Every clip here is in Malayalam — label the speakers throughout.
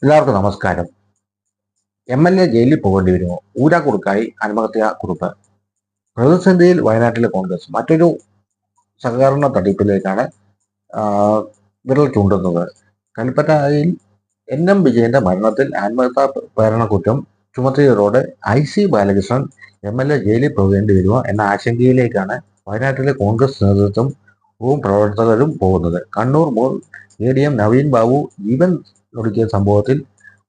Speaker 1: എല്ലാവർക്കും നമസ്കാരം. MLA ജയിലിൽ പോകേണ്ടി വരുമോ? ഊരാക്കുറുക്കായി ആത്മഹത്യാക്കുറിപ്പ്. പ്രതിസന്ധിയിൽ വയനാട്ടിലെ കോൺഗ്രസ് മറ്റൊരു സഹകരണ തട്ടിപ്പിലേക്കാണ് ആ, വിരൽ ചൂണ്ടുന്നത്. കൽപ്പറ്റയിൽ NM വിജയന്റെ മരണത്തിൽ ആത്മഹത്യാ പ്രേരണക്കുറ്റം ചുമത്തിയതോടെ IC ബാലകൃഷ്ണൻ MLA ജയിലിൽ പോകേണ്ടി വരുമോ എന്ന ആശങ്കയിലേക്കാണ് വയനാട്ടിലെ കോൺഗ്രസ് നേതൃത്വവും പ്രവർത്തകരും പോകുന്നത്. കണ്ണൂർ മുൻ ADM നവീൻ ബാബു ജീവൻ ഒടുക്കിയ സംഭവത്തിൽ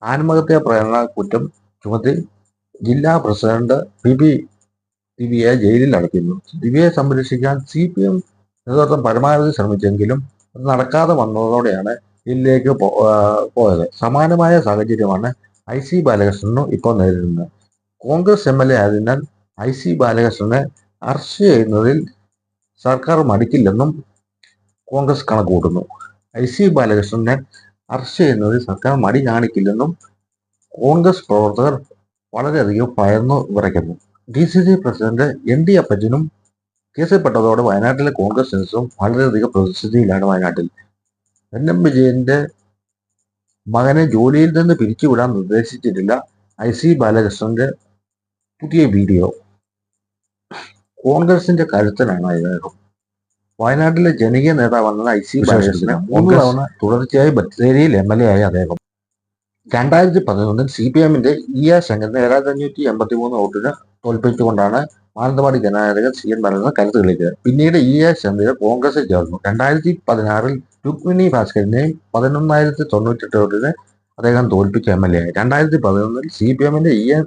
Speaker 1: ആത്മഹത്യാ പ്രേരണ കുറ്റം ചുമത്തി ജില്ലാ പ്രസിഡന്റ് PP ദിവ്യയെ ജയിലിൽ അടയ്ക്കുന്നു. ദിവ്യയെ സംരക്ഷിക്കാൻ CPM നേതൃത്വം പരമാവധി ശ്രമിച്ചെങ്കിലും അത് നടക്കാതെ വന്നതോടെയാണ് ജയിലിലേക്ക് പോയത്. സമാനമായ സാഹചര്യമാണ് IC ബാലകൃഷ്ണനും ഇപ്പോൾ നേരിടുന്നത്. കോൺഗ്രസ് MLA ആയതിനാൽ IC ബാലകൃഷ്ണനെ അറസ്റ്റ് ചെയ്യുന്നതിൽ സർക്കാർ മടിക്കില്ലെന്നും കോൺഗ്രസ് കണക്കുകൂട്ടുന്നു. IC ബാലകൃഷ്ണനെ അറസ്റ്റ് ചെയ്യുന്നതിൽ സർക്കാർ മടി കാണിക്കില്ലെന്നും കോൺഗ്രസ് പ്രവർത്തകർ വളരെയധികം ഭയന്നു വിറയ്ക്കുന്നു. DCC പ്രസിഡന്റ് ND അപ്പച്ചനും കേസിൽപ്പെട്ടതോടെ വയനാട്ടിലെ കോൺഗ്രസ് നേതൃത്വം വളരെയധികം പ്രതിസന്ധിയിലാണ്. വയനാട്ടിൽ NM വിജയന്റെ മകനെ ജോലിയിൽ നിന്ന് പിരിച്ചുവിടാൻ നിർദ്ദേശിച്ചിട്ടില്ല IC ബാലകൃഷ്ണന്റെ പുതിയ വീഡിയോ. കോൺഗ്രസിന്റെ കരുത്തനാണ് അദ്ദേഹം. വയനാട്ടിലെ ജനകീയ നേതാവാണെന്ന് IC ബാലകൃഷ്ണൻ 3 തവണ തുടർച്ചയായി ബത്തേരിയിൽ MLA ആയ അദ്ദേഹം 2011 CPM-ന്റെ EA ശങ്കരനെ 7583 വോട്ടിന് തോൽപ്പിച്ചുകൊണ്ടാണ് മാനന്തവാടി ജനനായക CN ബാലകൃഷ്ണൻ കരുത്ത് തെളിയിച്ചത്. പിന്നീട് EA ശങ്കരൻ കോൺഗ്രസിൽ ചേർന്നു. 2016 രുക്മിണി ഭാസ്കരനെയും 11,098 വോട്ടിന് അദ്ദേഹം തോൽപ്പിച്ച MLA ആയി. 2011 CPM-ന്റെ EA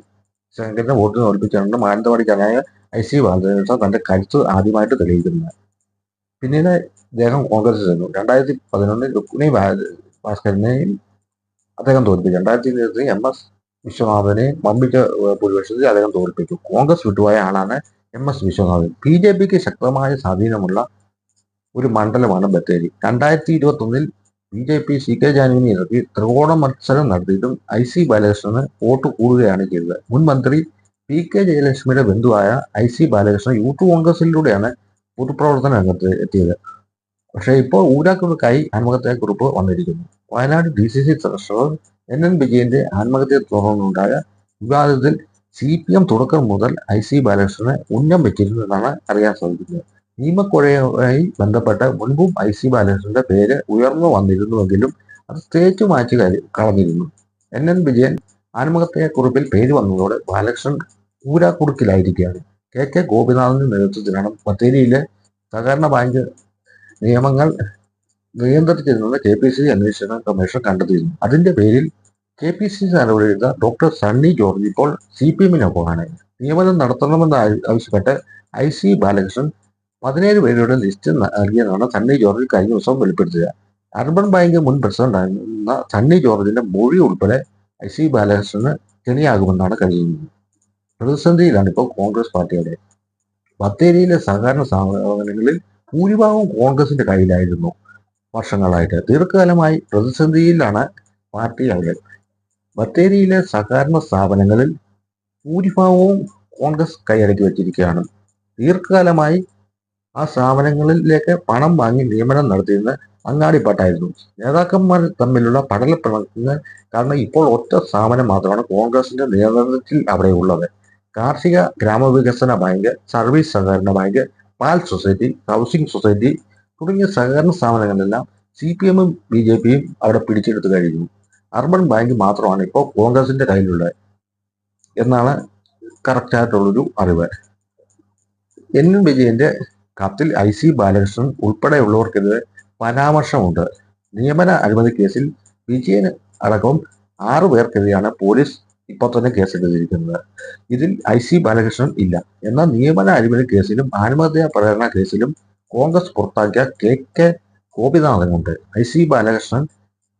Speaker 1: ശങ്കരനെ വോട്ടിന് തോൽപ്പിച്ചാണ് മാനന്തവാടി ജനനായക IC ബാലകൃഷ്ണൻ തന്റെ കരുത്ത് ആദ്യമായിട്ട് തെളിയിക്കുന്നത്. പിന്നീട് അദ്ദേഹം കോൺഗ്രസിൽ ചേർന്നു. 2011 രുക്മിണി ഭാസ്കരനെയും അദ്ദേഹം തോൽപ്പിച്ചു. 2020 MS വിശ്വനാഥനെയും വമ്പിച്ച ഭൂരിപക്ഷത്തിൽ അദ്ദേഹം തോൽപ്പിച്ചു. കോൺഗ്രസ് വിട്ടുപോയ ആളാണ് MS വിശ്വനാഥൻ. BJPക്ക് ശക്തമായ സ്വാധീനമുള്ള ഒരു മണ്ഡലമാണ് ബത്തേരി. 2021 BJP CK ജാനുവിനെ ഇറക്കി ത്രികോണ മത്സരം നടത്തിയിട്ടും IC ബാലകൃഷ്ണന് വോട്ട് കൂടുകയാണ് ചെയ്തത്. മുൻ മന്ത്രി PK ജയലക്ഷ്മിയുടെ ബന്ധുവായ IC ബാലകൃഷ്ണൻ യൂത്ത് കോൺഗ്രസിലൂടെയാണ് പൊതുപ്രവർത്തന രംഗത്ത് എത്തിയത്. പക്ഷേ ഇപ്പോൾ ഊരാക്കുറുക്കായി ആത്മഹത്യാക്കുറിപ്പ് വന്നിരിക്കുന്നു. വയനാട് DCC ട്രഷറർ NN വിജയന്റെ ആത്മഹത്യയെ തുടർന്നുണ്ടായ വിവാദത്തിൽ CPM തുടക്കം മുതൽ IC ബാലകൃഷ്ണനെ ഉന്നം വെച്ചിരുന്നതാണ് അറിയാൻ സാധിക്കുന്നത്. നിയമക്കൊഴയുമായി ബന്ധപ്പെട്ട് മുൻപും IC ബാലകൃഷ്ണന്റെ പേര് ഉയർന്നു വന്നിരുന്നുവെങ്കിലും അത് തേച്ചു മാറ്റി കളഞ്ഞിരുന്നു. NN വിജയൻ ആത്മഹത്യാക്കുറിപ്പിൽ പേര് വന്നതോടെ ബാലകൃഷ്ണൻ ഊരാക്കുറുക്കിലായിരിക്കുകയാണ്. KK ഗോപിനാഥിന്റെ നേതൃത്വത്തിലാണ് ബത്തേരിയിലെ സഹകരണ ബാങ്ക് നിയമങ്ങൾ നിയന്ത്രിച്ചിരുന്നത് KPCC അന്വേഷണ കമ്മീഷൻ കണ്ടെത്തിയിരുന്നു. അതിന്റെ പേരിൽ KPCC നടപടിയെടുത്ത ഡോക്ടർ സണ്ണി ജോർജ് ഇപ്പോൾ CPM-നൊപ്പമാണ്. നിയമനം നടത്തണമെന്ന് ആവശ്യപ്പെട്ട് IC ബാലകൃഷ്ണൻ 17 പേരുടെ ലിസ്റ്റ് നൽകിയെന്നാണ് സണ്ണി ജോർജ് കഴിഞ്ഞ ദിവസം വെളിപ്പെടുത്തിയത്. അർബൻ ബാങ്ക് മുൻ പ്രസിഡന്റായിരുന്ന സണ്ണി ജോർജിന്റെ മൊഴി ഉൾപ്പെടെ IC ബാലകൃഷ്ണന് കെണിയാകുമെന്നാണ് കരുതുന്നത്. പ്രതിസന്ധിയിലാണ് ഇപ്പോൾ കോൺഗ്രസ് പാർട്ടിയുടെ. ബത്തേരിയിലെ സഹകരണ സ്ഥാപനങ്ങളിൽ ഭൂരിഭാഗവും കോൺഗ്രസിന്റെ കയ്യിലായിരുന്നു വർഷങ്ങളായിട്ട്. ദീർഘകാലമായി പ്രതിസന്ധിയിലാണ് പാർട്ടി അവിടെ. ബത്തേരിയിലെ സഹകരണ സ്ഥാപനങ്ങളിൽ ഭൂരിഭാഗവും കോൺഗ്രസ് കൈയടക്കി വെച്ചിരിക്കുകയാണ്. ദീർഘകാലമായി ആ സ്ഥാപനങ്ങളിലേക്ക് പണം വാങ്ങി നിയമനം നടത്തിയിരുന്ന അങ്ങാടിപ്പാട്ടായിരുന്നു. നേതാക്കന്മാർ തമ്മിലുള്ള പടലപ്പിണക്കങ്ങൾ കാരണം ഇപ്പോൾ ഒറ്റ സ്ഥാപനം മാത്രമാണ് കോൺഗ്രസിന്റെ നിയന്ത്രണത്തിൽ അവിടെ ഉള്ളത്. കാർഷിക ഗ്രാമവികസന ബാങ്ക്, സർവീസ് സഹകരണ ബാങ്ക്, പാൽ സൊസൈറ്റി, ഹൗസിംഗ് സൊസൈറ്റി തുടങ്ങിയ സഹകരണ സ്ഥാപനങ്ങളെല്ലാം CPM-ഉം BJP-യും അവിടെ പിടിച്ചെടുത്തു കഴിഞ്ഞു. അർബൻ ബാങ്ക് മാത്രമാണ് ഇപ്പോൾ കോൺഗ്രസിന്റെ കയ്യിലുള്ളത് എന്നാണ് കറക്റ്റായിട്ടുള്ളൊരു അറിവ്. NN വിജയന്റെ കത്തിൽ IC ബാലകൃഷ്ണൻ ഉൾപ്പെടെയുള്ളവർക്കെതിരെ പരാമർശമുണ്ട്. നിയമന അഴിമതി കേസിൽ വിജയൻ അടക്കം 6 പേർക്കെതിരെയാണ് പോലീസ് ഇപ്പോൾ തന്നെ കേസെടുത്തിരിക്കുന്നത്. ഇതിൽ IC ബാലകൃഷ്ണൻ ഇല്ല. എന്നാൽ നിയമന അഴിമതി കേസിലും ആത്മഹത്യാ പ്രേരണ കേസിലും കോൺഗ്രസ് പുറത്താക്കിയ KK ഗോപിനാഥനുണ്ട്. IC ബാലകൃഷ്ണൻ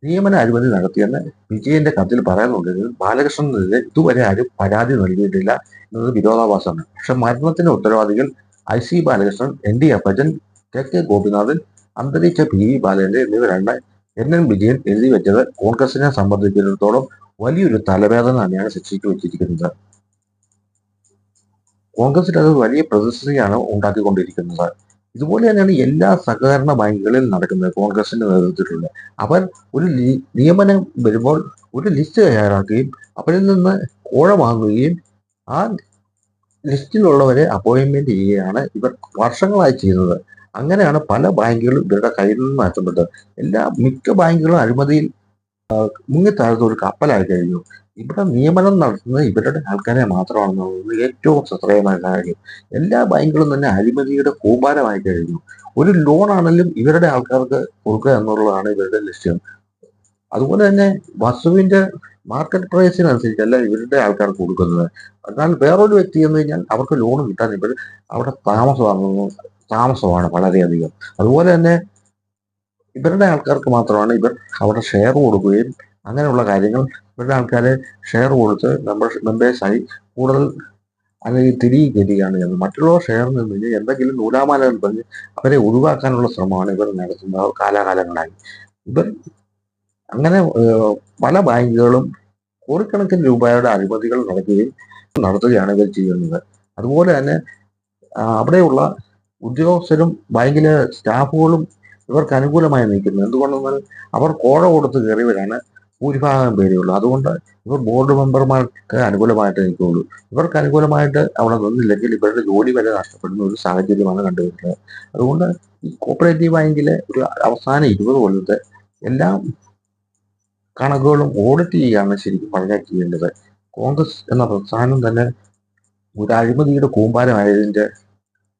Speaker 1: നിയമന അഴിമതി നടത്തിയെന്ന് വിജയന്റെ കത്തിൽ പറയുന്നുണ്ടെങ്കിലും ബാലകൃഷ്ണനെതിരെ ഇതുവരെ ആരും പരാതി നൽകിയിട്ടില്ല എന്നത് വിരോധാഭാസമാണ്. പക്ഷെ മരണത്തിന് ഉത്തരവാദികൾ IC ബാലകൃഷ്ണൻ, ND അപ്പച്ചൻ, KK ഗോപിനാഥൻ, അന്തരിച്ച PV ബാലചന്ദ്രൻ എന്നിവരാണ് NN വിജയൻ എഴുതി വെച്ചത് കോൺഗ്രസിനെ സംബന്ധിച്ചിടത്തോളം വലിയൊരു തലവേദന തന്നെയാണ് ശിക്ഷിച്ചു വെച്ചിരിക്കുന്നത്. കോൺഗ്രസിൽ അത് വലിയ പ്രതിസന്ധിയാണ് ഉണ്ടാക്കിക്കൊണ്ടിരിക്കുന്നത്. ഇതുപോലെ തന്നെയാണ് എല്ലാ സഹകരണ ബാങ്കുകളിൽ നടക്കുന്നത് കോൺഗ്രസിന്റെ നേതൃത്വത്തിലുള്ള. അവർ ഒരു നിയമനം വരുമ്പോൾ ഒരു ലിസ്റ്റ് തയ്യാറാക്കുകയും അവരിൽ നിന്ന് കോഴ വാങ്ങുകയും ആ ലിസ്റ്റിലുള്ളവരെ അപ്പോയിന്റ്മെന്റ് ചെയ്യുകയാണ് ഇവർ വർഷങ്ങളായി ചെയ്യുന്നത്. അങ്ങനെയാണ് പല ബാങ്കുകളും ഇവരുടെ കയ്യിൽ നിന്ന് നഷ്ടപ്പെട്ടത്. മിക്ക ബാങ്കുകളും അഴിമതിയിൽ മുങ്ങിത്താഴ്ന്ന ഒരു കപ്പലായി കഴിഞ്ഞു. ഇവിടെ നിയമനം നടത്തുന്നത് ഇവരുടെ ആൾക്കാരെ മാത്രമാണെന്നുള്ളത് ഏറ്റവും ശ്രദ്ധേയമായ കാര്യം. എല്ലാ ബാങ്കുകളും തന്നെ അഴിമതിയുടെ കൂമ്പാരമായി കഴിഞ്ഞു. ഒരു ലോൺ ആണെങ്കിലും ഇവരുടെ ആൾക്കാർക്ക് കൊടുക്കുക എന്നുള്ളതാണ് ഇവരുടെ ലക്ഷ്യം. അതുപോലെ തന്നെ വസ്തുവിന്റെ മാർക്കറ്റ് പ്രൈസിനനുസരിച്ചല്ല ഇവരുടെ ആൾക്കാർക്ക് കൊടുക്കുന്നത്. എന്നാൽ വേറൊരു വ്യക്തി എന്ന് കഴിഞ്ഞാൽ അവർക്ക് ലോൺ കിട്ടാൻ ഇവർ അവിടെ താമസമാണ് വളരെയധികം. അതുപോലെ തന്നെ ഇവരുടെ ആൾക്കാർക്ക് മാത്രമാണ് ഇവർ അവിടെ ഷെയർ കൊടുക്കുകയും അങ്ങനെയുള്ള കാര്യങ്ങൾ ഇവരുടെ ആൾക്കാരെ ഷെയർ കൊടുത്ത് മെമ്പേഴ്സായി കൂടുതൽ അല്ലെങ്കിൽ തിരികെ കയറ്റുകയാണ് ചെയ്യുന്നത്. മറ്റുള്ളവർ ഷെയർ നിന്ന് എന്തെങ്കിലും നൂലാമാലകൾ പറഞ്ഞ് അവരെ ഒഴിവാക്കാനുള്ള ശ്രമമാണ് ഇവർ നടത്തുന്നത് കാലാകാലങ്ങളായി. ഇവർ അങ്ങനെ പല ബാങ്കുകളും കോടിക്കണക്കിന് രൂപയുടെ അഴിമതികൾ നടത്തുകയാണ് ഇവർ ചെയ്യുന്നത്. അതുപോലെ തന്നെ അവിടെയുള്ള ഉദ്യോഗസ്ഥരും ബാങ്കിലെ സ്റ്റാഫുകളും ഇവർക്ക് അനുകൂലമായി നിൽക്കുന്നു. എന്തുകൊണ്ടെന്നാൽ അവർ കോഴ കൊടുത്ത് കയറിയവരാണ് ഭൂരിഭാഗം പേരുള്ളൂ. അതുകൊണ്ട് ഇവർ ബോർഡ് മെമ്പർമാർക്ക് അനുകൂലമായിട്ട് നിൽക്കുകയുള്ളൂ. ഇവർക്ക് അനുകൂലമായിട്ട് അവിടെ നിന്നില്ലെങ്കിൽ ഇവരുടെ ജോലി വരെ നഷ്ടപ്പെടുന്ന ഒരു സാഹചര്യമാണ് കണ്ടുവരുന്നത്. അതുകൊണ്ട് ഈ കോപ്പറേറ്റീവ് ബാങ്കിലെ ഒരു അവസാന 20 കൊല്ലത്തെ എല്ലാ കണക്കുകളും ഓഡിറ്റ് ചെയ്യുകയാണ് ശരിക്കും പറഞ്ഞാൽ ചെയ്യേണ്ടത്. കോൺഗ്രസ് എന്ന പ്രസ്ഥാനം തന്നെ ഒരു അഴിമതിയുടെ കൂമ്പാരമായതിന്റെ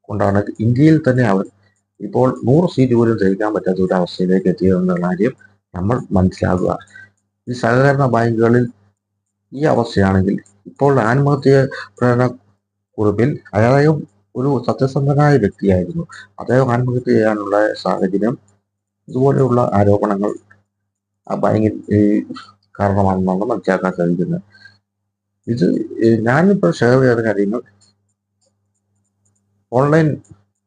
Speaker 1: കൊണ്ടാണ് ഇന്ത്യയിൽ തന്നെ അവർ ഇപ്പോൾ 100 സീറ്റ് പോലും ജയിക്കാൻ പറ്റാത്ത ഒരു അവസ്ഥയിലേക്ക് എത്തിയതെന്ന കാര്യം നമ്മൾ മനസ്സിലാക്കുക. ഈ സഹകരണ ബാങ്കുകളിൽ ഈ അവസ്ഥയാണെങ്കിൽ ഇപ്പോൾ ആത്മഹത്യ പ്രേരണ കുറിപ്പിൽ അയാളെയും ഒരു സത്യസന്ധനായ വ്യക്തിയായിരുന്നു. അദ്ദേഹം ആത്മഹത്യ ചെയ്യാനുള്ള സാഹചര്യം ഇതുപോലെയുള്ള ആരോപണങ്ങൾ ആ ബാങ്കിൽ കാരണമാണെന്നാണ് മനസ്സിലാക്കാൻ സാധിക്കുന്നത്. ഇത് ഞാനിപ്പോൾ ഷെയർ ചെയ്ത കാര്യങ്ങൾ ഓൺലൈൻ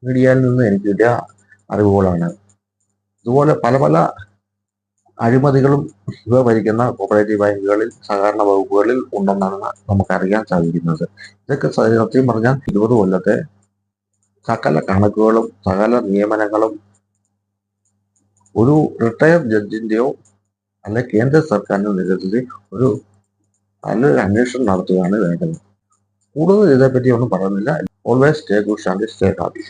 Speaker 1: മീഡിയയിൽ നിന്ന് എനിക്ക് കിട്ടിയ അറിവുകളാണ്. ഇതുപോലെ പല പല അഴിമതികളും ഇവ ഭരിക്കുന്ന കോപ്പറേറ്റീവ് ബാങ്കുകളിൽ സഹകരണ വകുപ്പുകളിൽ ഉണ്ടെന്നാണ് നമുക്കറിയാൻ സാധിക്കുന്നത്. ഇതൊക്കെ സത്യം പറഞ്ഞാൽ 20 കൊല്ലത്തെ സകല കണക്കുകളും സകല നിയമനങ്ങളും ഒരു റിട്ടയർഡ് ജഡ്ജിന്റെയോ അല്ലെ കേന്ദ്ര സർക്കാരിന്റെ നേതൃത്വത്തിൽ നല്ലൊരു അന്വേഷണം നടത്തുകയാണ് വേണ്ടത്. കൂടുതൽ ഇതേപ്പറ്റി ഒന്നും പറയുന്നില്ല. Always stay good and stay happy.